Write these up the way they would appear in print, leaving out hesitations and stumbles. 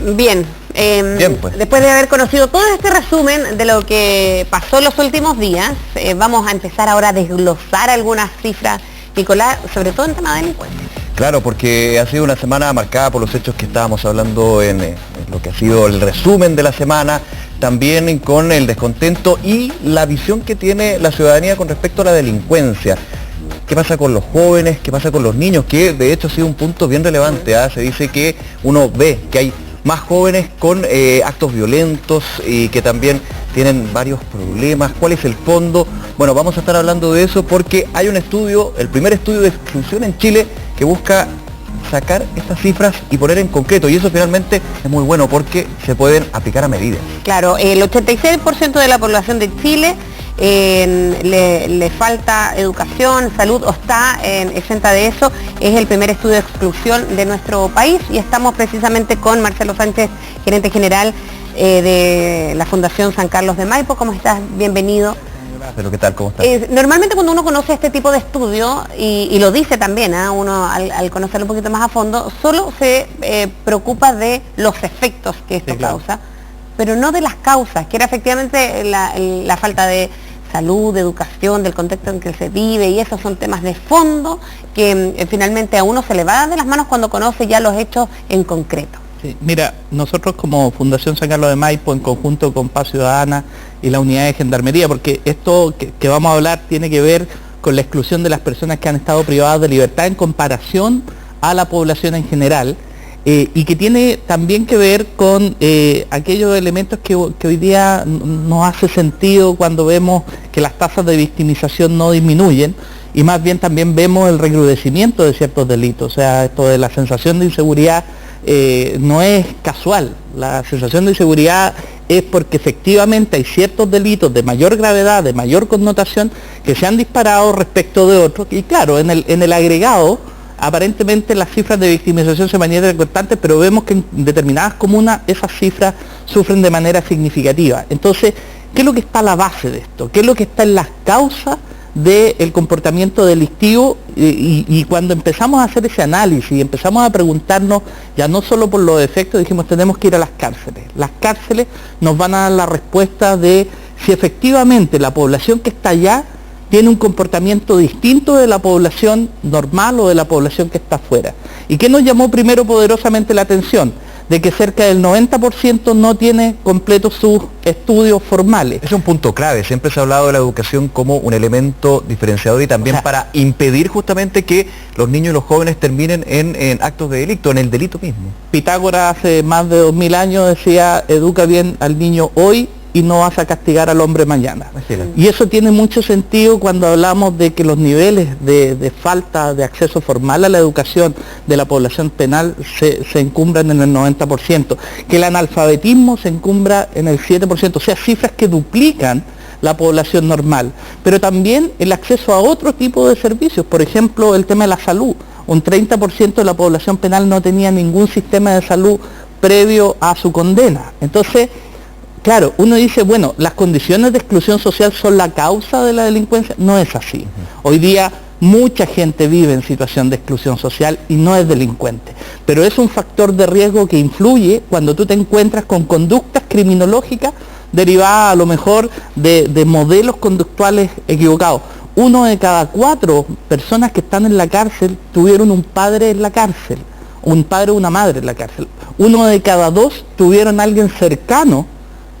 Bien, Bien, pues. después de haber conocido todo este resumen de lo que pasó en los últimos días, vamos a empezar ahora a desglosar algunas cifras, Nicolás, sobre todo en tema de delincuencia. Claro, porque ha sido una semana marcada por los hechos que estábamos hablando en lo que ha sido el resumen de la semana, también con el descontento y la visión que tiene la ciudadanía con respecto a la delincuencia. ¿Qué pasa con los jóvenes? ¿Qué pasa con los niños? Que de hecho ha sido un punto bien relevante. Se dice que uno ve que hay más jóvenes con actos violentos y que también tienen varios problemas. ¿Cuál es el fondo? Bueno, vamos a estar hablando de eso porque hay un estudio, el primer estudio de exclusión en Chile, que busca sacar estas cifras y poner en concreto, y eso finalmente es muy bueno porque se pueden aplicar a medidas. Claro, el 86% de la población de Chile le falta educación, salud o está exenta de eso. Es el primer estudio de exclusión de nuestro país y estamos precisamente con Marcelo Sánchez, gerente general de la Fundación San Carlos de Maipo. ¿Cómo estás? Bienvenido. Pero ¿qué tal? ¿Cómo estás? Normalmente cuando uno conoce este tipo de estudio, y lo dice también, uno al conocerlo un poquito más a fondo, solo se preocupa de los efectos que esto causa, pero no de las causas, que era efectivamente la falta de salud, de educación, del contexto en que se vive, y esos son temas de fondo que finalmente a uno se le va de las manos cuando conoce ya los hechos en concreto. Sí, mira, nosotros como Fundación San Carlos de Maipo, en conjunto con Paz Ciudadana y la Unidad de Gendarmería, porque esto que vamos a hablar tiene que ver con la exclusión de las personas que han estado privadas de libertad en comparación a la población en general, y que tiene también que ver con aquellos elementos que hoy día nos hace sentido cuando vemos que las tasas de victimización no disminuyen, y más bien también vemos el recrudecimiento de ciertos delitos. O sea, esto de la sensación de inseguridad no es casual. La sensación de inseguridad es porque efectivamente hay ciertos delitos de mayor gravedad, de mayor connotación, que se han disparado respecto de otros, y claro, en el agregado aparentemente las cifras de victimización se manifiestan constantes, pero vemos que en determinadas comunas esas cifras sufren de manera significativa. Entonces, ¿qué es lo que está a la base de esto? ¿Qué es lo que está en las causas del comportamiento delictivo? Y cuando empezamos a hacer ese análisis y empezamos a preguntarnos, ya no solo por los efectos, dijimos tenemos que ir a las cárceles. Las cárceles nos van a dar la respuesta de si efectivamente la población que está allá tiene un comportamiento distinto de la población normal o de la población que está afuera. ¿Y qué nos llamó primero poderosamente la atención? De que cerca del 90% no tiene completos sus estudios formales. Es un punto clave, siempre se ha hablado de la educación como un elemento diferenciador y también para impedir justamente que los niños y los jóvenes terminen en actos de delito, en el delito mismo. Pitágoras hace más de 2000 años decía, educa bien al niño hoy y no vas a castigar al hombre mañana. Y eso tiene mucho sentido cuando hablamos de que los niveles de falta de acceso formal a la educación de la población penal se encumbran en el 90%, que el analfabetismo se encumbra en el 7%, o sea, cifras que duplican la población normal, pero también el acceso a otro tipo de servicios, por ejemplo, el tema de la salud. Un 30% de la población penal no tenía ningún sistema de salud previo a su condena. Entonces, claro, uno dice, bueno, las condiciones de exclusión social son la causa de la delincuencia. No es así. Hoy día mucha gente vive en situación de exclusión social y no es delincuente. Pero es un factor de riesgo que influye cuando tú te encuentras con conductas criminológicas derivadas a lo mejor de modelos conductuales equivocados. 1 de cada 4 personas que están en la cárcel tuvieron un padre en la cárcel, un padre o una madre en la cárcel. 1 de cada 2 tuvieron a alguien cercano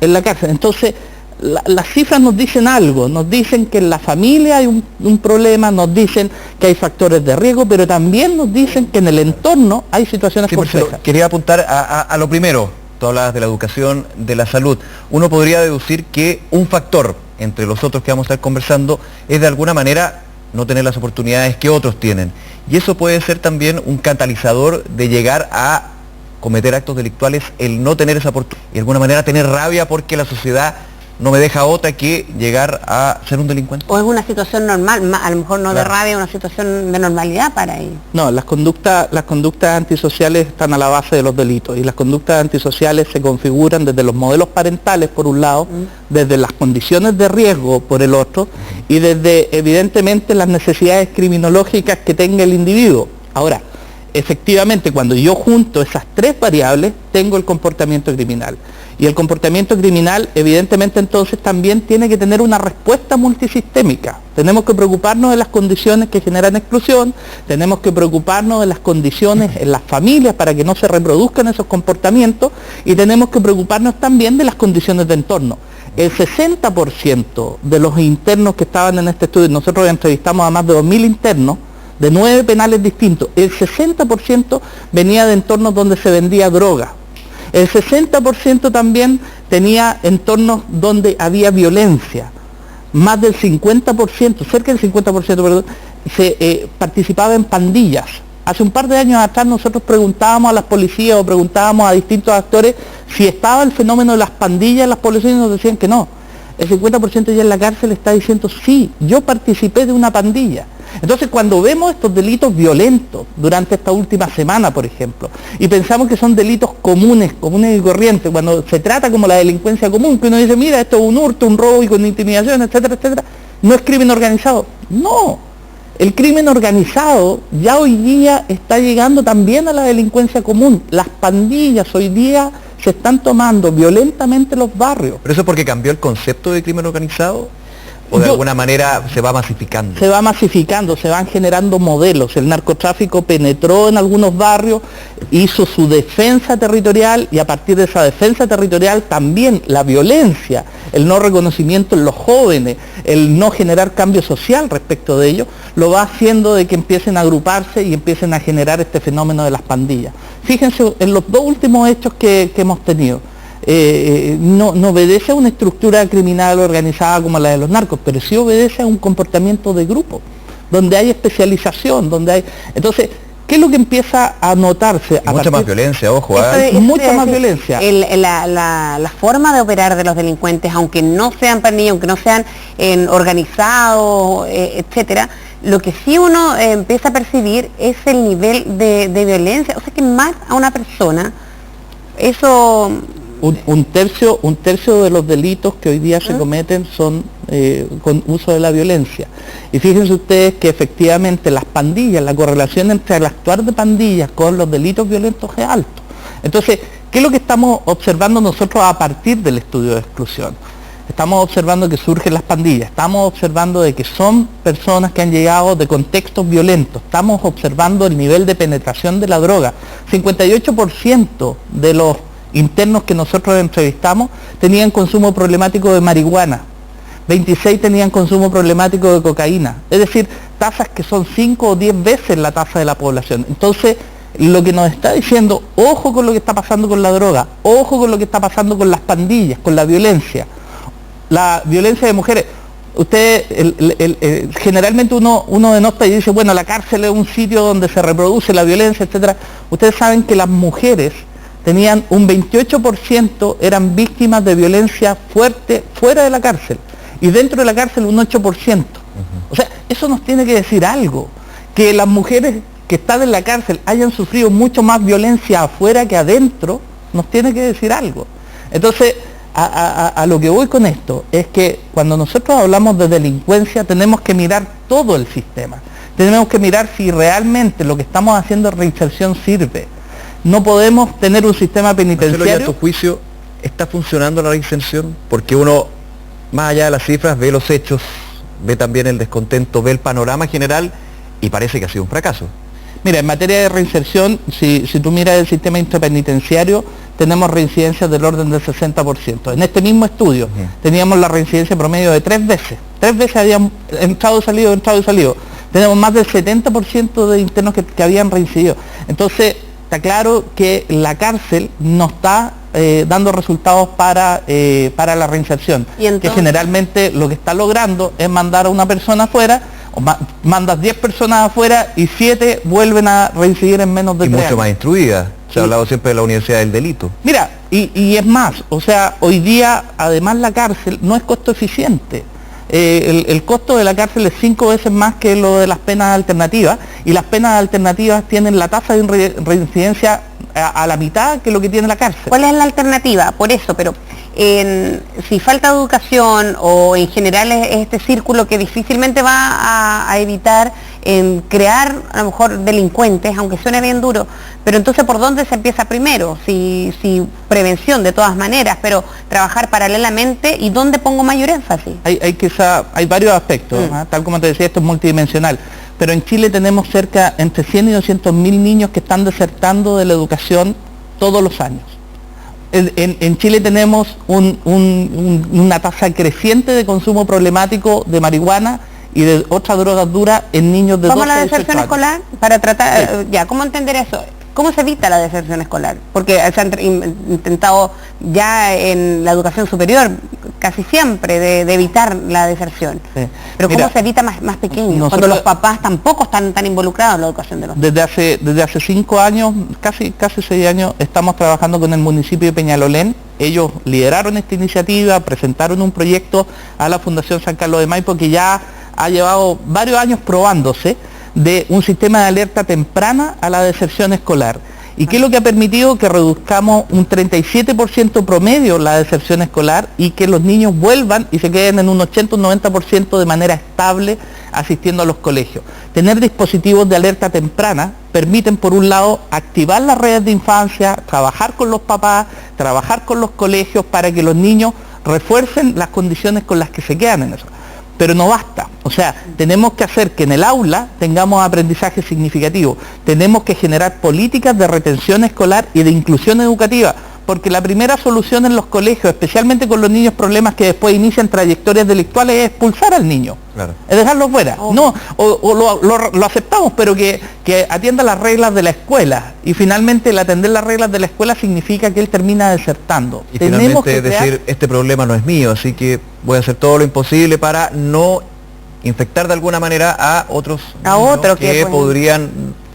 en la cárcel. Entonces, las cifras nos dicen algo, nos dicen que en la familia hay un problema, nos dicen que hay factores de riesgo, pero también nos dicen que en el entorno hay situaciones complejas. Quería apuntar a lo primero, tú hablabas de la educación, de la salud. Uno podría deducir que un factor, entre los otros que vamos a estar conversando, es de alguna manera no tener las oportunidades que otros tienen. Y eso puede ser también un catalizador de llegar a cometer actos delictuales, el no tener esa oportunidad, y de alguna manera tener rabia porque la sociedad no me deja otra que llegar a ser un delincuente. O es una situación normal, a lo mejor no de rabia, una situación de normalidad para ellos. No, las conductas antisociales están a la base de los delitos, y las conductas antisociales se configuran desde los modelos parentales por un lado, desde las condiciones de riesgo por el otro, y desde evidentemente las necesidades criminológicas que tenga el individuo. Ahora, efectivamente, cuando yo junto esas tres variables, tengo el comportamiento criminal. Y el comportamiento criminal, evidentemente, entonces también tiene que tener una respuesta multisistémica. Tenemos que preocuparnos de las condiciones que generan exclusión, tenemos que preocuparnos de las condiciones en las familias para que no se reproduzcan esos comportamientos, y tenemos que preocuparnos también de las condiciones de entorno. El 60% de los internos que estaban en este estudio, nosotros entrevistamos a más de 2.000 internos, de 9 penales distintos, el 60% venía de entornos donde se vendía droga. El 60% también tenía entornos donde había violencia. Más del 50%, cerca del 50%, perdón, participaba en pandillas. Hace un par de años atrás nosotros preguntábamos a las policías o preguntábamos a distintos actores si estaba el fenómeno de las pandillas, las policías nos decían que no. El 50% ya en la cárcel está diciendo, sí, yo participé de una pandilla. Entonces, cuando vemos estos delitos violentos durante esta última semana, por ejemplo, y pensamos que son delitos comunes y corrientes, cuando se trata como la delincuencia común, que uno dice, mira, esto es un hurto, un robo y con intimidación, etcétera, etcétera, no es crimen organizado. No, el crimen organizado ya hoy día está llegando también a la delincuencia común. Las pandillas hoy día se están tomando violentamente los barrios. ¿Pero eso es porque cambió el concepto de crimen organizado? ¿O de alguna manera se va masificando? Se va masificando, se van generando modelos. El narcotráfico penetró en algunos barrios, hizo su defensa territorial, y a partir de esa defensa territorial también la violencia, el no reconocimiento en los jóvenes, el no generar cambio social respecto de ello, lo va haciendo de que empiecen a agruparse y empiecen a generar este fenómeno de las pandillas. Fíjense en los dos últimos hechos que hemos tenido. No obedece a una estructura criminal organizada como la de los narcos, pero sí obedece a un comportamiento de grupo, donde hay especialización, donde hay... Entonces, ¿qué es lo que empieza a notarse? Mucha más violencia, ojo. Mucha más violencia. La forma de operar de los delincuentes, aunque no sean pandillas, aunque no sean organizados, etcétera, lo que sí uno empieza a percibir es el nivel de violencia. O sea, que más a una persona, eso... Un tercio de los delitos que hoy día se cometen son con uso de la violencia. Y fíjense ustedes que efectivamente las pandillas, la correlación entre el actuar de pandillas con los delitos violentos es alto. Entonces, ¿qué es lo que estamos observando nosotros a partir del estudio de exclusión? Estamos observando que surgen las pandillas, estamos observando de que son personas que han llegado de contextos violentos, estamos observando el nivel de penetración de la droga. 58% de los internos que nosotros entrevistamos tenían consumo problemático de marihuana, 26 tenían consumo problemático de cocaína, es decir, tasas que son 5 o 10 veces la tasa de la población. Entonces, lo que nos está diciendo, ojo con lo que está pasando con la droga, ojo con lo que está pasando con las pandillas, con la violencia de mujeres. Generalmente uno denota y dice, bueno, la cárcel es un sitio donde se reproduce la violencia, etcétera. Ustedes saben que las mujeres tenían un 28%, eran víctimas de violencia fuerte fuera de la cárcel, y dentro de la cárcel un 8%. O sea, eso nos tiene que decir algo, que las mujeres que están en la cárcel hayan sufrido mucho más violencia afuera que adentro, nos tiene que decir algo. Entonces, a lo que voy con esto es que cuando nosotros hablamos de delincuencia tenemos que mirar todo el sistema, tenemos que mirar si realmente lo que estamos haciendo de reinserción sirve. No podemos tener un sistema penitenciario... Marcelo, ¿y a tu juicio está funcionando la reinserción? Porque uno, más allá de las cifras, ve los hechos, ve también el descontento, ve el panorama general y parece que ha sido un fracaso. Mira, en materia de reinserción, si tú miras el sistema intrapenitenciario, tenemos reincidencias del orden del 60%. En este mismo estudio teníamos la reincidencia promedio de 3 veces. 3 veces habían entrado y salido. Tenemos más del 70% de internos que habían reincidido. Entonces, está claro que la cárcel no está dando resultados para la reinserción, que generalmente lo que está logrando es mandar a una persona afuera, o mandas 10 personas afuera y 7 vuelven a reincidir en menos de 3 años. Y mucho más instruida, se ha hablado siempre de la Universidad del Delito. Mira, y es más, o sea, hoy día además la cárcel no es costo eficiente. El costo de la cárcel es 5 veces más que lo de las penas alternativas, y las penas alternativas tienen la tasa de reincidencia a la mitad que lo que tiene la cárcel. ¿Cuál es la alternativa? Por eso, pero si falta educación o en general es este círculo que difícilmente va a evitar en crear a lo mejor delincuentes, aunque suene bien duro, pero entonces ¿por dónde se empieza primero? Si prevención de todas maneras, pero trabajar paralelamente, ¿y dónde pongo mayor énfasis? Hay varios aspectos, tal como te decía, esto es multidimensional, pero en Chile tenemos cerca entre 100 y 200 mil niños que están desertando de la educación todos los años. En Chile tenemos una tasa creciente de consumo problemático de marihuana y de otras drogas duras en niños de 12 ¿Vamos a la a 18 deserción años. escolar? Para tratar, Sí. ya, ¿cómo entender eso? ¿Cómo se evita la deserción escolar? Porque se han intentado ya en la educación superior casi siempre de evitar la deserción. Sí. Pero Mira, ¿cómo se evita más pequeños? nosotros- Cuando los papás tampoco están tan involucrados en la educación de los niños. Desde hace 5 años, casi 6 años, estamos trabajando con el municipio de Peñalolén. Ellos lideraron esta iniciativa, presentaron un proyecto a la Fundación San Carlos de Maipo que ya ha llevado varios años probándose, de un sistema de alerta temprana a la deserción escolar. ¿Y qué es lo que ha permitido? Que reduzcamos un 37% promedio la deserción escolar y que los niños vuelvan y se queden en un 80 o 90% de manera estable asistiendo a los colegios. Tener dispositivos de alerta temprana permiten, por un lado, activar las redes de infancia, trabajar con los papás, trabajar con los colegios para que los niños refuercen las condiciones con las que se quedan en eso. Pero no basta, o sea, tenemos que hacer que en el aula tengamos aprendizaje significativo, tenemos que generar políticas de retención escolar y de inclusión educativa, porque la primera solución en los colegios, especialmente con los niños problemas que después inician trayectorias delictuales, es expulsar al niño, Claro. es dejarlo fuera. No, lo aceptamos, pero que atienda las reglas de la escuela, y finalmente el atender las reglas de la escuela significa que él termina desertando. Y Tenemos finalmente que crear- decir, este problema no es mío, así que voy a hacer todo lo imposible para no infectar de alguna manera a otros A niños otro que, que pues, podrían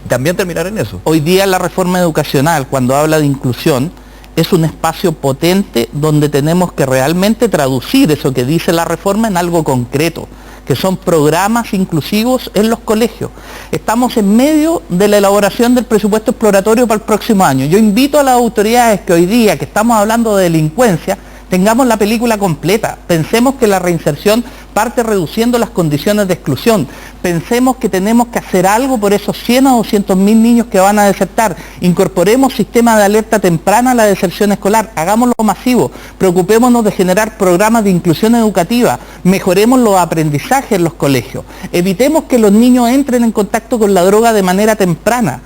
también terminar en eso. Hoy día la reforma educacional, cuando habla de inclusión, es un espacio potente donde tenemos que realmente traducir eso que dice la reforma en algo concreto, que son programas inclusivos en los colegios. Estamos en medio de la elaboración del presupuesto exploratorio para el próximo año. Yo invito a las autoridades que hoy día, que estamos hablando de delincuencia, tengamos la película completa. Pensemos que la reinserción parte reduciendo las condiciones de exclusión. Pensemos que tenemos que hacer algo por esos 100 o 200 mil niños que van a desertar. Incorporemos sistemas de alerta temprana a la deserción escolar. Hagámoslo masivo. Preocupémonos de generar programas de inclusión educativa. Mejoremos los aprendizajes en los colegios. Evitemos que los niños entren en contacto con la droga de manera temprana.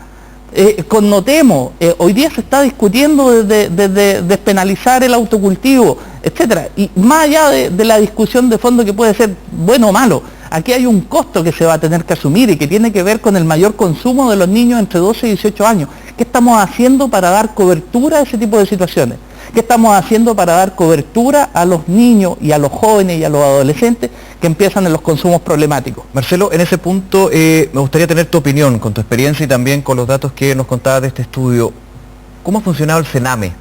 Connotemos, hoy día se está discutiendo desde despenalizar el autocultivo, etcétera, y más allá de la discusión de fondo que puede ser bueno o malo, aquí hay un costo que se va a tener que asumir y que tiene que ver con el mayor consumo de los niños entre 12 y 18 años. ¿Qué estamos haciendo para dar cobertura a ese tipo de situaciones? ¿Qué estamos haciendo para dar cobertura a los niños y a los jóvenes y a los adolescentes que empiezan en los consumos problemáticos? Marcelo, en ese punto me gustaría tener tu opinión, con tu experiencia y también con los datos que nos contabas de este estudio. ¿Cómo ha funcionado el Sename?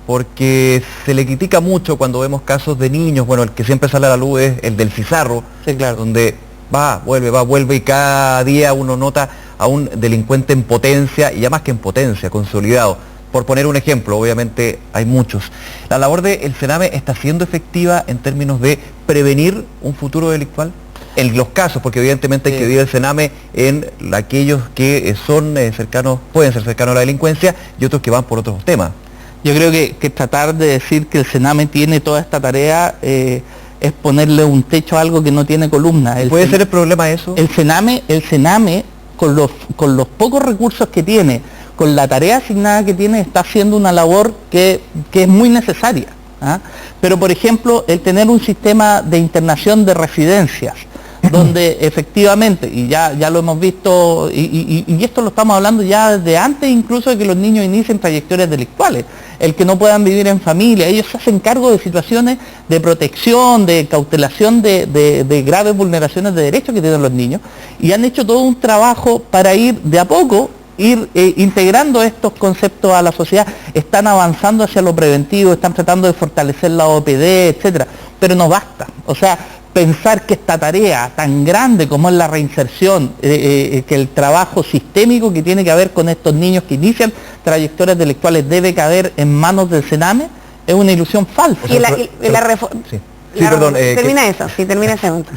Porque se le critica mucho cuando vemos casos de niños, bueno, el que siempre sale a la luz es el del Cizarro, Sí, claro. donde va, vuelve y cada día uno nota a un delincuente en potencia, y ya más que en potencia, consolidado. Por poner un ejemplo, obviamente hay muchos. La labor del Sename está siendo efectiva en términos de prevenir un futuro delictual. En los casos, porque evidentemente hay que dividir el Sename en aquellos que son cercanos, pueden ser cercanos a la delincuencia, y otros que van por otros temas. Yo creo que tratar de decir que el Sename tiene toda esta tarea es ponerle un techo a algo que no tiene columna. ¿Puede ser el problema eso? El Sename con los pocos recursos que tiene, con la tarea asignada que tiene, está haciendo una labor que es muy necesaria. ¿Ah? Pero, por ejemplo, el tener un sistema de internación de residencias, donde efectivamente, y ya lo hemos visto, y esto lo estamos hablando ya desde antes incluso de que los niños inicien trayectorias delictuales, el que no puedan vivir en familia, ellos se hacen cargo de situaciones de protección, de cautelación de graves vulneraciones de derechos que tienen los niños, y han hecho todo un trabajo para ir de a poco integrando estos conceptos a la sociedad. Están avanzando hacia lo preventivo, están tratando de fortalecer la OPD, etcétera, pero no basta. O sea, pensar que esta tarea tan grande como es la reinserción, que el trabajo sistémico que tiene que haber con estos niños que inician trayectorias delictuales debe caber en manos del Sename, es una ilusión falsa. Y la reforma... Sí. Sí, perdón. Termina eso, sí, termina ese punto.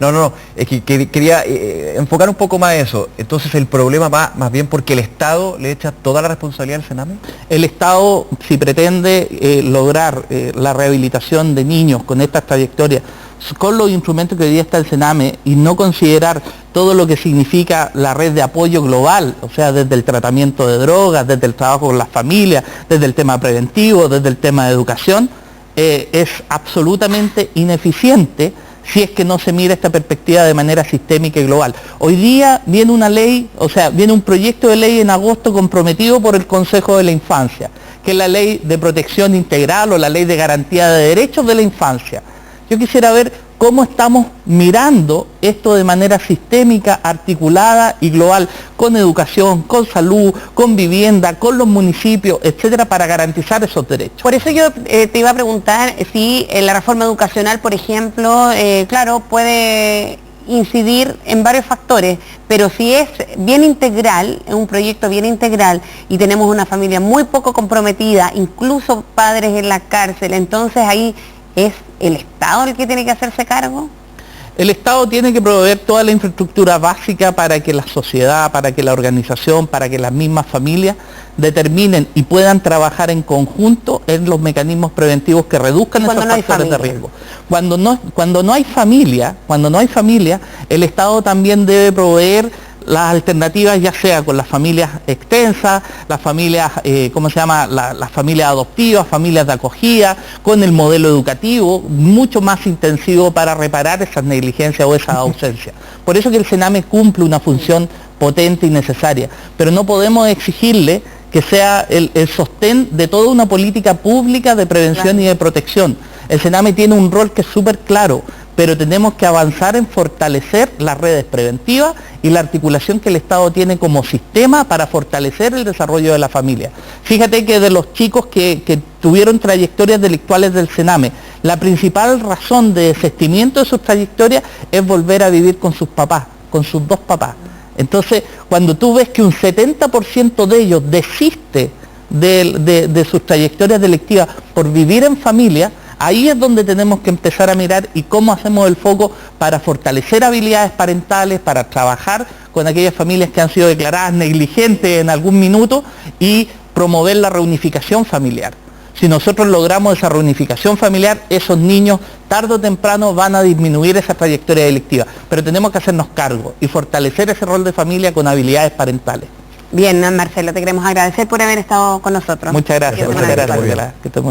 No, es que quería enfocar un poco más eso. Entonces el problema va más bien porque el Estado le echa toda la responsabilidad al Sename. El Estado, si pretende lograr la rehabilitación de niños con estas trayectorias, con los instrumentos que hoy día está el Sename, y no considerar todo lo que significa la red de apoyo global, o sea, desde el tratamiento de drogas, desde el trabajo con las familias, desde el tema preventivo, desde el tema de educación, es absolutamente ineficiente si es que no se mira esta perspectiva de manera sistémica y global. Hoy día viene una ley, o sea, viene un proyecto de ley en agosto comprometido por el Consejo de la Infancia, que es la Ley de Protección Integral o la Ley de Garantía de Derechos de la Infancia. Yo quisiera ver cómo estamos mirando esto de manera sistémica, articulada y global, con educación, con salud, con vivienda, con los municipios, etcétera, para garantizar esos derechos. Por eso yo te iba a preguntar si la reforma educacional, por ejemplo, claro, puede incidir en varios factores, pero si es bien integral, es un proyecto bien integral y tenemos una familia muy poco comprometida, incluso padres en la cárcel, entonces ahí ¿es el Estado el que tiene que hacerse cargo? El Estado tiene que proveer toda la infraestructura básica para que la sociedad, para que la organización, para que las mismas familias determinen y puedan trabajar en conjunto en los mecanismos preventivos que reduzcan esos factores de riesgo. Cuando no hay familia, el Estado también debe proveer las alternativas, ya sea con las familias extensas, las familias, las familias adoptivas, familias de acogida, con el modelo educativo, mucho más intensivo para reparar esas negligencias o esas ausencias. Por eso que el Sename cumple una función potente y necesaria, pero no podemos exigirle que sea el sostén de toda una política pública de prevención y de protección. El Sename tiene un rol que es súper claro, pero tenemos que avanzar en fortalecer las redes preventivas y la articulación que el Estado tiene como sistema para fortalecer el desarrollo de la familia. Fíjate que de los chicos que tuvieron trayectorias delictuales del Sename, la principal razón de desistimiento de sus trayectorias es volver a vivir con sus papás, con sus dos papás. Entonces, cuando tú ves que un 70% de ellos desiste de sus trayectorias delictivas por vivir en familia, ahí es donde tenemos que empezar a mirar y cómo hacemos el foco para fortalecer habilidades parentales, para trabajar con aquellas familias que han sido declaradas negligentes en algún minuto y promover la reunificación familiar. Si nosotros logramos esa reunificación familiar, esos niños tarde o temprano van a disminuir esa trayectoria delictiva, pero tenemos que hacernos cargo y fortalecer ese rol de familia con habilidades parentales. Bien, Marcelo, te queremos agradecer por haber estado con nosotros. Muchas gracias, Marcela. Que estés muy bien.